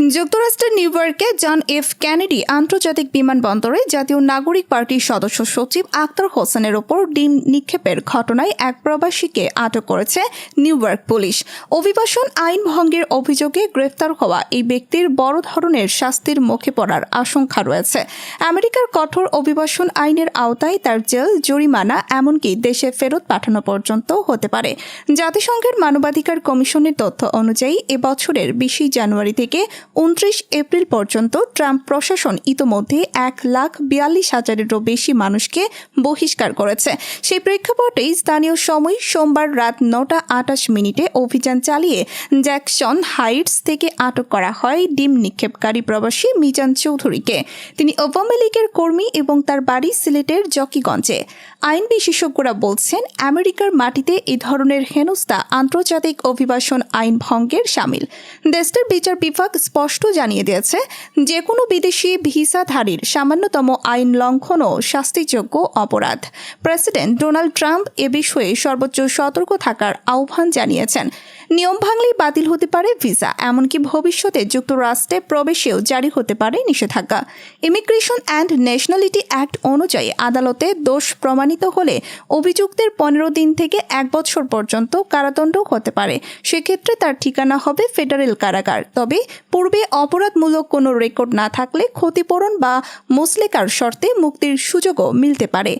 যুক্তরাষ্ট্রের নিউ ইয়র্কে John F Kennedy আন্তর্জাতিক বিমানবন্দরে জাতীয় নাগরিক পার্টির সদস্য সচিব আখতার হোসেনের ওপর ডিম নিক্ষেপের ঘটনায় এক প্রবাসীকে আটক করেছে নিউ ইয়র্ক পুলিশ। অভিবাসন আইন ভঙ্গের অভিযোগে গ্রেফতার হওয়া এই ব্যক্তির বড় ধরনের শাস্তির মুখে পড়ার আশঙ্কা রয়েছে। আমেরিকার কঠোর অভিবাসন আইনের আওতায় তার জেল, জরিমানা, এমনকি দেশে ফেরত পাঠানো পর্যন্ত হতে পারে। জাতিসংঘের মানবাধিকার কমিশনের তথ্য অনুযায়ী এবছরের 20 জানুয়ারি থেকে 29 এপ্রিল পর্যন্ত ট্রাম্প প্রশাসন ইতোমধ্যে 1,42,000-এরও বেশি মানুষকে বহিষ্কার করেছে। সেই প্রেক্ষাপটেই স্থানীয় সময় সোমবার রাত 9:28 অভিযান চালিয়ে জ্যাকসন হাইটস থেকে আটক করা হয় ডিম নিক্ষেপকারী প্রবাসী মিজান চৌধুরীকে। তিনি আওয়ামী লীগের কর্মী এবং তার বাড়ি সিলেটের জকিগঞ্জে। আইন বিশেষজ্ঞরা বলছেন, আমেরিকার মাটিতে এ ধরনের হেনস্থা আন্তর্জাতিক অভিবাসন আইন ভঙ্গের শামিল। দেশটির বিচার বিভাগ স্পষ্ট জানিয়ে দিয়েছে, যে কোনো বিদেশি ভিসাধারীর সামান্যতম আইন লঙ্ঘনও শাস্তিযোগ্য অপরাধ। প্রেসিডেন্ট ডোনাল্ড ট্রাম্প এ বিষয়ে সর্বোচ্চ সতর্ক থাকার আহ্বান জানিয়েছেন। নিয়ম ভাঙলেই বাতিল হতে পারে ভিসা, এমনকি ভবিষ্যতে যুক্তরাষ্ট্রে প্রবেশেও জারি হতে পারে নিষেধাজ্ঞা। ইমিগ্রেশন অ্যান্ড ন্যাশনালিটি অ্যাক্ট অনুযায়ী আদালতে দোষ প্রমাণিত হলে অভিযুক্তের 15 দিন থেকে 1 বছর পর্যন্ত কারাদণ্ড হতে পারে। সেক্ষেত্রে তার ঠিকানা হবে ফেডারেল কারাগার। তবে পূর্বে অপরাধমূলক কোনো রেকর্ড না থাকলে ক্ষতিপূরণ বা মুচলেকার শর্তে মুক্তির সুযোগও মিলতে পারে।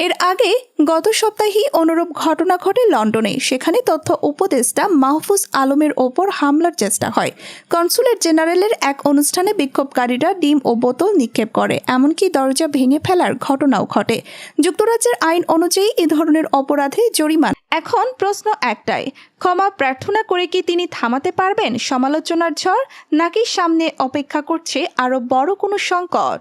এর আগে গত সপ্তাহেই অনুরূপ ঘটনা ঘটে লন্ডনে। সেখানে তথ্য উপদেষ্টা মাহফুজ আলমের ওপর হামলার চেষ্টা হয়। কনসুলেট জেনারেলের এক অনুষ্ঠানে বিক্ষোভকারীরা ডিম ও বোতল নিক্ষেপ করে, এমনকি দরজা ভেঙে ফেলার ঘটনাও ঘটে। যুক্তরাজ্যের আইন অনুযায়ী এ ধরনের অপরাধে জরিমানা। এখন প্রশ্ন একটাই, ক্ষমা প্রার্থনা করে কি তিনি থামাতে পারবেন সমালোচনার ঝড়, নাকি সামনে অপেক্ষা করছে আরও বড় কোনো সংকট?